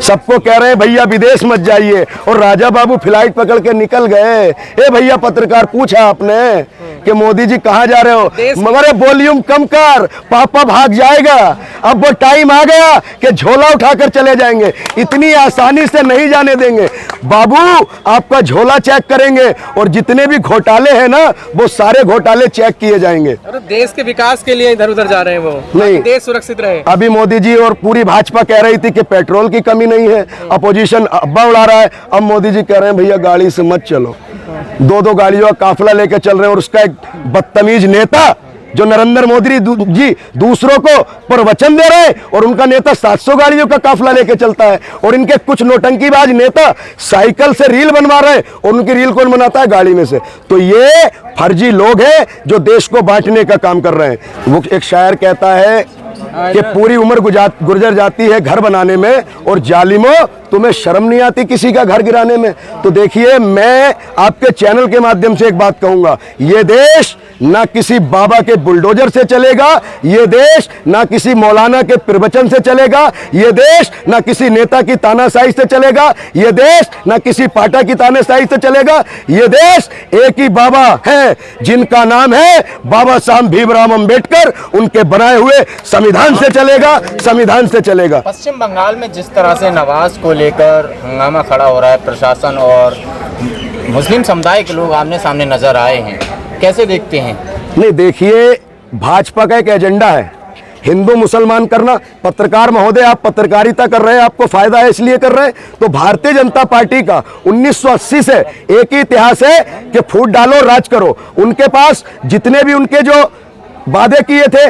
सबको कह रहे हैं भैया विदेश मत जाइए, और राजा बाबू फ्लाइट पकड़ के निकल गए। ए भैया पत्रकार पूछा आपने कि मोदी जी कहाँ जा रहे हो, मगर वॉल्यूम कम कर, पापा भाग जाएगा। अब वो टाइम आ गया कि झोला उठाकर चले जाएंगे, इतनी आसानी से नहीं जाने देंगे बाबू। आपका झोला चेक करेंगे और जितने भी घोटाले हैं ना वो सारे घोटाले चेक किए जाएंगे। अरे देश के विकास के लिए इधर उधर जा रहे हैं वो, नहीं देश सुरक्षित रहे। अभी मोदी जी और पूरी भाजपा कह रही थी कि पेट्रोल की कमी नहीं है, अपोजिशन अब्बा उड़ा रहा है। अब मोदी जी कह रहे हैं भैया गाड़ी से मत चलो, दो गाड़ियों का काफिला लेकर चल रहे हैं। और उसका एक बदतमीज नेता जो नरेंद्र मोदी जी दूसरों को प्रवचन दे रहे हैं, और उनका नेता 700 गाड़ियों का काफिला लेके चलता है। और इनके कुछ नौटंकीबाज नेता साइकिल से रील बनवा रहे हैं, और उनकी रील कौन बनाता है? गाड़ी में से। तो ये फर्जी लोग हैं जो देश को बांटने का काम कर रहे हैं। वो एक शायर कहता है कि पूरी उम्र गुजर जाती है घर बनाने में, और जालिमों तुम्हें शर्म नहीं आती किसी का घर गिराने में। तो देखिए, मैं आपके चैनल के माध्यम से एक बात कहूंगा, ये देश ना किसी बाबा के बुलडोजर से चलेगा, ये देश ना किसी मौलाना के प्रवचन से चलेगा, ये देश ना किसी नेता की तानाशाही से चलेगा, ये देश ना किसी पाटा की तानाशाही से चलेगा। ये देश एक ही बाबा है जिनका नाम है बाबा साहब भीमराव अंबेडकर, उनके बनाए हुए संविधान से चलेगा, संविधान से चलेगा। पश्चिम बंगाल में जिस तरह से नवाज को लेकर हंगामा खड़ा हो रहा है, प्रशासन और मुस्लिम समुदाय के लोग आमने सामने नजर आए हैं, कैसे देखते हैं? नहीं देखिए, भाजपा का एक एजेंडा है हिंदू मुसलमान करना। पत्रकार महोदय, आप पत्रकारिता कर रहे हैं, आपको फायदा है इसलिए कर रहे हैं। तो भारतीय जनता पार्टी का 1980 से एक ही इतिहास है कि फूट डालो राज करो। उनके पास जितने भी उनके जो वादे किए थे,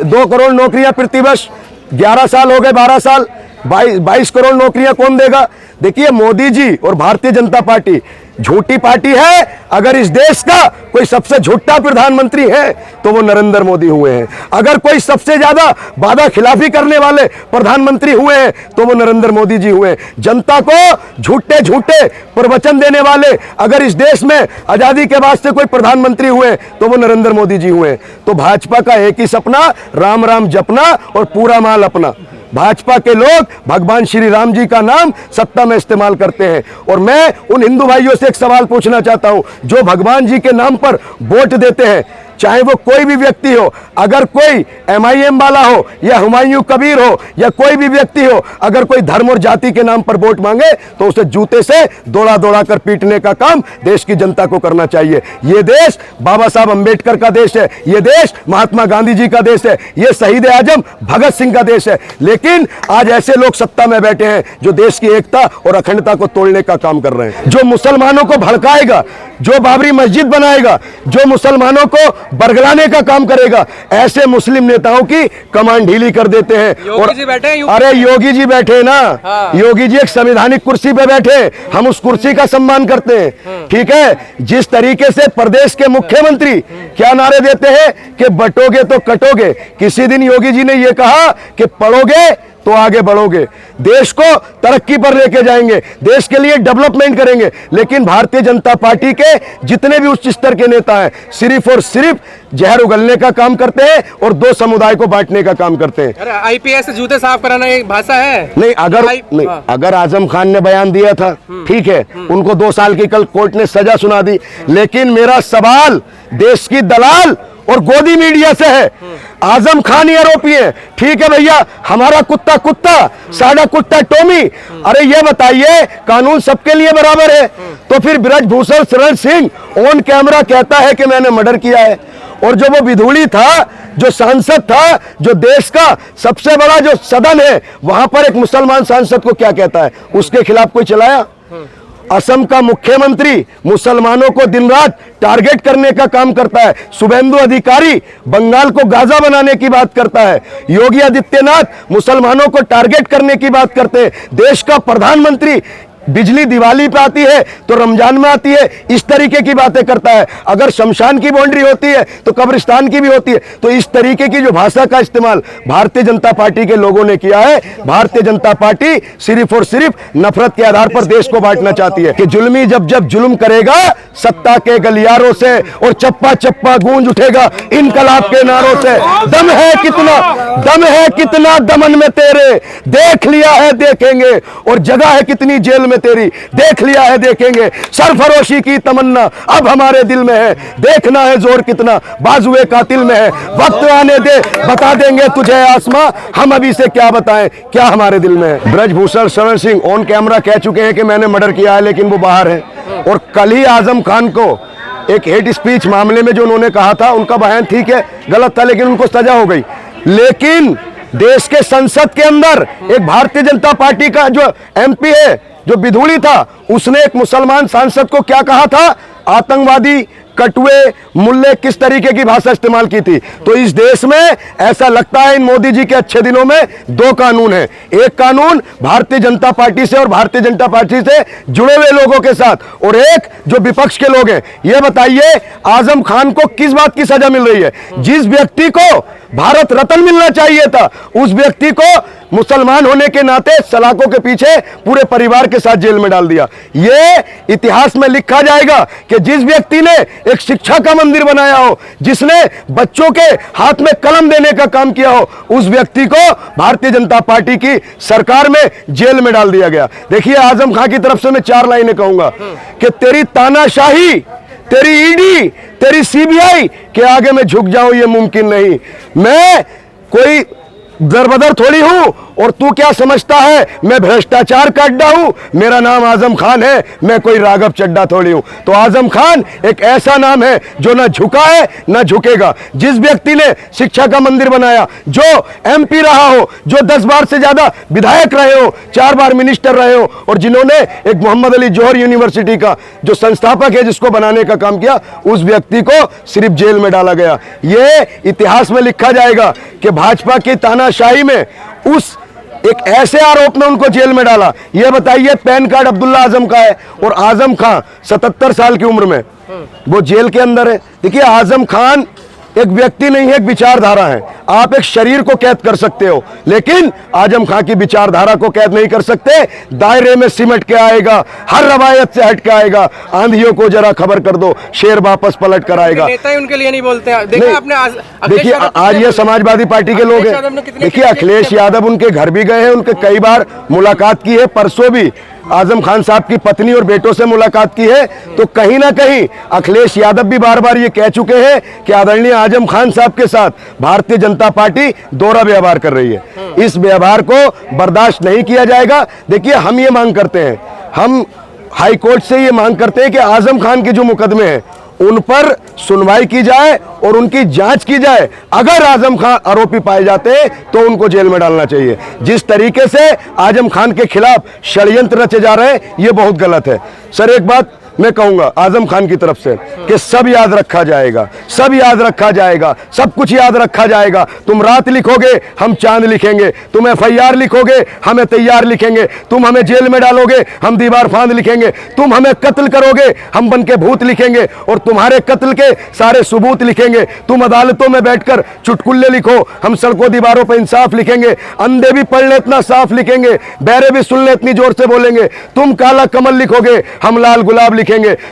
2 करोड़ नौकरियां प्रतिवर्ष, 11 साल हो गए, 12 साल, 22 करोड़ नौकरियां कौन देगा? देखिए, मोदी जी और भारतीय जनता पार्टी झूठी पार्टी है। अगर इस देश का कोई सबसे झूठा प्रधानमंत्री है तो वो नरेंद्र मोदी हुए हैं। अगर कोई सबसे ज्यादा वादा खिलाफी करने वाले प्रधानमंत्री हुए हैं तो वो नरेंद्र मोदी जी हुए हैं। जनता को झूठे झूठे प्रवचन देने वाले अगर इस देश में आजादी के बाद से कोई प्रधानमंत्री हुए तो वो नरेंद्र मोदी जी हुए हैं। तो भाजपा का एक ही सपना, राम राम जपना और पूरा माल अपना। भाजपा के लोग भगवान श्री राम जी का नाम सत्ता में इस्तेमाल करते हैं। और मैं उन हिंदू भाइयों से एक सवाल पूछना चाहता हूं जो भगवान जी के नाम पर वोट देते हैं, चाहे वो कोई भी व्यक्ति हो, अगर कोई MIM वाला हो या हुमायूं कबीर हो या कोई भी व्यक्ति हो, अगर कोई धर्म और जाति के नाम पर वोट मांगे तो उसे जूते से दौड़ा दौड़ा कर पीटने का काम देश की जनता को करना चाहिए। ये देश बाबा साहब अंबेडकर का देश है, ये देश महात्मा गांधी जी का देश है, ये शहीद आजम भगत सिंह का देश है। लेकिन आज ऐसे लोग सत्ता में बैठे हैं जो देश की एकता और अखंडता को तोड़ने का काम कर रहे हैं, जो मुसलमानों को भड़काएगा, जो बाबरी मस्जिद बनाएगा, जो मुसलमानों को बरगलाने का काम करेगा, ऐसे मुस्लिम नेताओं की कमान ढीली कर देते हैं। योगी जी बैठे हैं, अरे योगी जी बैठे ना, हाँ। योगी जी एक संवैधानिक कुर्सी पे बैठे, हम उस कुर्सी का सम्मान करते हैं, ठीक है। जिस तरीके से प्रदेश के मुख्यमंत्री क्या नारे देते हैं कि बटोगे तो कटोगे, किसी दिन योगी जी ने यह कहा कि पढ़ोगे तो आगे बढ़ोगे, देश को तरक्की पर लेके जाएंगे, देश के लिए डेवलपमेंट करेंगे। लेकिन भारतीय जनता पार्टी के जितने भी उच्च स्तर के नेता हैं सिर्फ और सिर्फ जहर उगलने का काम करते हैं और दो समुदाय को बांटने का काम करते हैं। अरे IPS से जूते साफ कराना एक भाषा है? नहीं, अगर आजम खान ने बयान दिया था, ठीक है, उनको 2 साल की कल कोर्ट ने सजा सुना दी। लेकिन मेरा सवाल देश की दलाल और गोदी मीडिया से है। आजम खान ही आरोपी है, ठीक है भैया, हमारा कुत्ता कुत्ता, साडा कुत्ता टोमी। अरे ये बताइए, कानून सबके लिए बराबर है, तो फिर ब्रजभूषण शरण सिंह ऑन कैमरा कहता है कि मैंने मर्डर किया है, और जो वो विधूड़ी था, जो सांसद था, जो देश का सबसे बड़ा जो सदन है, वहां पर एक मुसलमान सांसद को क्या कहता है, उसके खिलाफ कोई चलाया? असम का मुख्यमंत्री मुसलमानों को दिन रात टारगेट करने का काम करता है। शुभेंदु अधिकारी बंगाल को गाजा बनाने की बात करता है। योगी आदित्यनाथ मुसलमानों को टारगेट करने की बात करते हैं। देश का प्रधानमंत्री बिजली दिवाली पे आती है तो रमजान में आती है, इस तरीके की बातें करता है। अगर शमशान की बाउंड्री होती है तो कब्रिस्तान की भी होती है। तो इस तरीके की जो भाषा का इस्तेमाल भारतीय जनता पार्टी के लोगों ने किया है, भारतीय जनता पार्टी सिर्फ और सिर्फ नफरत के आधार पर देश को बांटना चाहती है कि जुल्मी जब जब जुल्म करेगा सत्ता के गलियारों से और चप्पा चप्पा गूंज उठेगा इनकलाब के नारों से। दम है कितना दमन में तेरे, देख लिया है देखेंगे, और जगह है कितनी जेल में तेरी, देख लिया है देखेंगे। सरफरोशी की तमन्ना अब हमारे दिल में है, देखना है जोर कितना बाजुए कातिल में है। वक्त आने दे बता देंगे तुझे आसमां, हम अभी से क्या बताएं क्या हमारे दिल में है। ब्रजभूषण शरण सिंह ऑन कैमरा कह चुके हैं कि मैंने मर्डर किया है, लेकिन वो बाहर है। और कल ही आजम खान को एक हेट स्पीच मामले में जो उन्होंने कहा था, उनका बयान ठीक है गलत था, लेकिन उनको सजा हो गई। लेकिन देश के संसद के अंदर एक भारतीय जनता पार्टी का जो एमपी है, जो बिधूड़ी था, उसने एक मुसलमान सांसद को क्या कहा था, आतंकवादी, कटुए, मुल्ले, किस तरीके की भाषा इस्तेमाल की थी। तो इस देश में ऐसा लगता है इन मोदी जी के अच्छे दिनों में दो कानून हैं। एक कानून भारतीय जनता पार्टी से और भारतीय जनता पार्टी से जुड़े हुए लोगों के साथ, और एक जो विपक्ष के लोग हैं। ये बताइए आजम खान को किस बात की सजा मिल रही है? जिस व्यक्ति को भारत रत्न मिलना चाहिए था, उस व्यक्ति को मुसलमान होने के नाते सलाखों के पीछे पूरे परिवार के साथ जेल में डाल दिया। ये इतिहास में लिखा जाएगा कि जिस व्यक्ति ने एक शिक्षा का मंदिर बनाया हो, जिसने बच्चों के हाथ में कलम देने का काम किया हो, उस व्यक्ति को भारतीय जनता पार्टी की सरकार में जेल में डाल दिया गया। देखिए आजम खान की तरफ से मैं 4 लाइनें कहूंगा कि तेरी तानाशाही, तेरी ईडी, तेरी सीबीआई के आगे मैं झुक जाऊं ये मुमकिन नहीं। मैं कोई दरबदर थोड़ी हूं, और तू क्या समझता है मैं भ्रष्टाचार का अड्डा हूं? मेरा नाम आजम खान है, मैं कोई राघव चड्डा थोड़ी हूं। तो आजम खान एक ऐसा नाम है जो ना झुका है ना झुकेगा। जिस व्यक्ति ने शिक्षा का मंदिर बनाया, जो एमपी रहा हो, जो 10 बार से ज्यादा विधायक रहे हो, 4 बार मिनिस्टर रहे हो, और जिन्होंने एक मोहम्मद अली जौहर यूनिवर्सिटी का जो संस्थापक है जिसको बनाने का काम किया, उस व्यक्ति को सिर्फ जेल में डाला गया। यह इतिहास में लिखा जाएगा कि भाजपा की तानाशाही में उस एक ऐसे आरोप में उनको जेल में डाला। यह बताइए पैन कार्ड अब्दुल्ला आजम का है और आजम खान 77 साल की उम्र में वो जेल के अंदर है। देखिए आजम खान एक व्यक्ति नहीं है, एक विचारधारा है। आप एक शरीर को कैद कर सकते हो, लेकिन आजम खान की विचारधारा को कैद नहीं कर सकते। दायरे में सिमट के आएगा, हर रवायत से हट के आएगा। आंधियों को जरा खबर कर दो, शेर वापस पलट कर आएगा। नेता ही उनके लिए नहीं बोलते हैं। देखिए आज ये समाजवादी पार्टी के लोग हैं। देखिए अखिलेश यादव उनके घर भी गए हैं, उनके कई बार मुलाकात की है। परसों भी आजम खान साहब की पत्नी और बेटों से मुलाकात की है। तो कहीं ना कहीं अखिलेश यादव भी बार बार ये कह चुके हैं कि आदरणीय आजम खान साहब के साथ भारतीय जनता पार्टी दोहरा व्यवहार कर रही है। इस व्यवहार को बर्दाश्त नहीं किया जाएगा। देखिए हम ये मांग करते हैं, हम हाई कोर्ट से ये मांग करते हैं कि आजम खान के जो मुकदमे हैं उन पर सुनवाई की जाए और उनकी जांच की जाए। अगर आजम खान आरोपी पाए जाते हैं तो उनको जेल में डालना चाहिए। जिस तरीके से आजम खान के खिलाफ षड्यंत्र रचे जा रहे हैं ये बहुत गलत है। सर एक बात मैं कहूंगा आजम खान की तरफ से कि सब याद रखा जाएगा, सब याद रखा जाएगा, सब कुछ याद रखा जाएगा। तुम रात लिखोगे हम चांद लिखेंगे, तुम FIR लिखोगे हमें तैयार लिखेंगे, तुम हमें जेल में डालोगे हम दीवार फांद लिखेंगे, तुम हमें कत्ल करोगे हम बन के भूत लिखेंगे और तुम्हारे कत्ल के सारे सबूत लिखेंगे। तुम अदालतों में बैठकर चुटकुल्ले लिखो, हम सड़कों दीवारों पर इंसाफ लिखेंगे। अंधे भी पढ़ ले इतना साफ लिखेंगे, बहरे भी सुन ले इतनी जोर से बोलेंगे। तुम काला कमल लिखोगे हम लाल गुलाब लिखेंगे।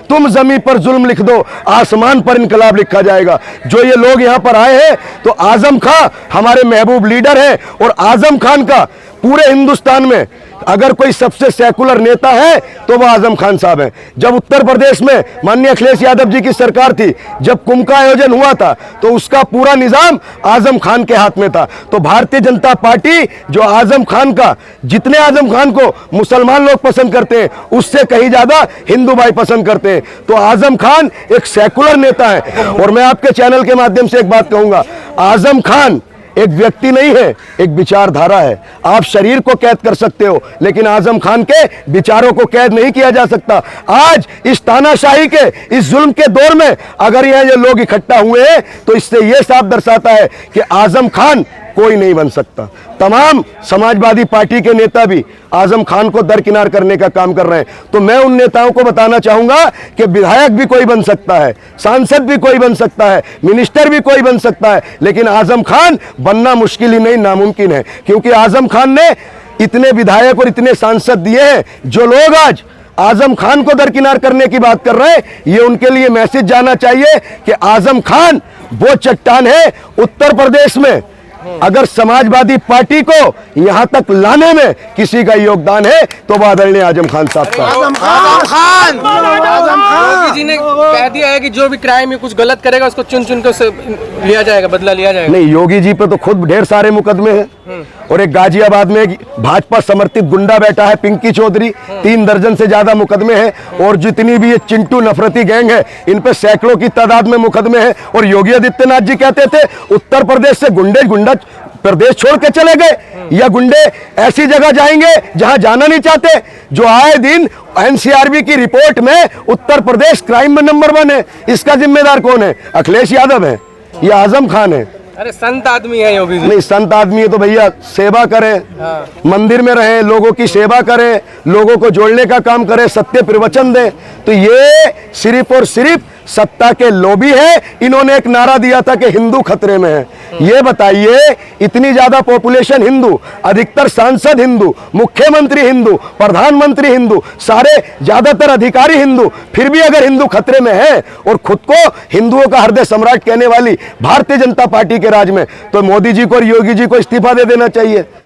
तुम जमीन पर जुल्म लिख दो, आसमान पर इनकलाब लिखा जाएगा। जो ये लोग यहां पर आए हैं तो आजम खान हमारे महबूब लीडर हैं, और आजम खान का पूरे हिंदुस्तान में अगर कोई सबसे सेकुलर नेता है तो वह आजम खान साहब हैं। जब उत्तर प्रदेश में माननीय अखिलेश यादव जी की सरकार थी, जब कुंभ का आयोजन हुआ था तो उसका पूरा निजाम आजम खान के हाथ में था। तो भारतीय जनता पार्टी जो आजम खान का, जितने आजम खान को मुसलमान लोग पसंद करते हैं उससे कहीं ज्यादा हिंदू भाई पसंद करते हैं। तो आजम खान एक सेकुलर नेता है। और मैं आपके चैनल के माध्यम से एक बात कहूंगा, आजम खान एक व्यक्ति नहीं है, एक विचारधारा है। आप शरीर को कैद कर सकते हो लेकिन आजम खान के विचारों को कैद नहीं किया जा सकता। आज इस तानाशाही के, इस जुल्म के दौर में अगर यहाँ ये लोग इकट्ठा हुए हैं तो इससे ये साफ दर्शाता है कि आजम खान कोई नहीं बन सकता। तमाम समाजवादी पार्टी के नेता भी आजम खान को दरकिनार करने का काम कर रहे हैं। तो मैं उन नेताओं को बताना चाहूंगा कि विधायक भी कोई बन सकता है, सांसद भी कोई बन सकता है, मिनिस्टर भी कोई बन सकता है, लेकिन आजम खान बनना मुश्किल ही नहीं नामुमकिन है। क्योंकि आजम खान ने इतने विधायक और इतने सांसद दिए हैं। जो लोग आज आजम खान को दरकिनार करने की बात कर रहे हैं, ये उनके लिए मैसेज जाना चाहिए कि आजम खान वो चट्टान है उत्तर प्रदेश में। अगर समाजवादी पार्टी को यहां तक लाने में किसी का योगदान है तो वो आदरणीय आजम खान साहब का। योगी जी ने कह दिया है कि जो भी क्राइम में कुछ गलत करेगा उसको चुन चुन कर लिया जाएगा, बदला लिया जाएगा। नहीं, योगी जी पे तो खुद ढेर सारे मुकदमे हैं। और एक गाजियाबाद में एक भाजपा समर्थित गुंडा बैठा है पिंकी चौधरी, 3 दर्जन से ज्यादा मुकदमे हैं। और जितनी भी ये चिंटू नफरती गैंग है इन पे सैकड़ों की तादाद में मुकदमे हैं। और योगी आदित्यनाथ जी कहते थे उत्तर प्रदेश से गुंडा प्रदेश छोड़ के चले गए, या गुंडे ऐसी जगह जाएंगे जहां जाना नहीं चाहते। जो आए दिन एनसीआरबी की रिपोर्ट में उत्तर प्रदेश क्राइम में नंबर 1 है। इसका जिम्मेदार कौन है? अखिलेश यादव है या आजम खान है? अरे संत आदमी है योगी जी। नहीं, संत आदमी है तो भैया सेवा करें, मंदिर में रहें, लोगों की सेवा करें, लोगों को जोड़ने का काम करें, सत्य प्रवचन दें। तो ये सिर्फ और सिर्फ सत्ता के लोभी है। इन्होंने एक नारा दिया था कि हिंदू खतरे में है। ये बताइए, इतनी ज्यादा पॉपुलेशन हिंदू, अधिकतर सांसद हिंदू, मुख्यमंत्री हिंदू, प्रधानमंत्री हिंदू, सारे ज्यादातर अधिकारी हिंदू, फिर भी अगर हिंदू खतरे में है और खुद को हिंदुओं का हृदय सम्राट कहने वाली भारतीय जनता पार्टी के राज में, तो मोदी जी को और योगी जी को इस्तीफा दे देना चाहिए।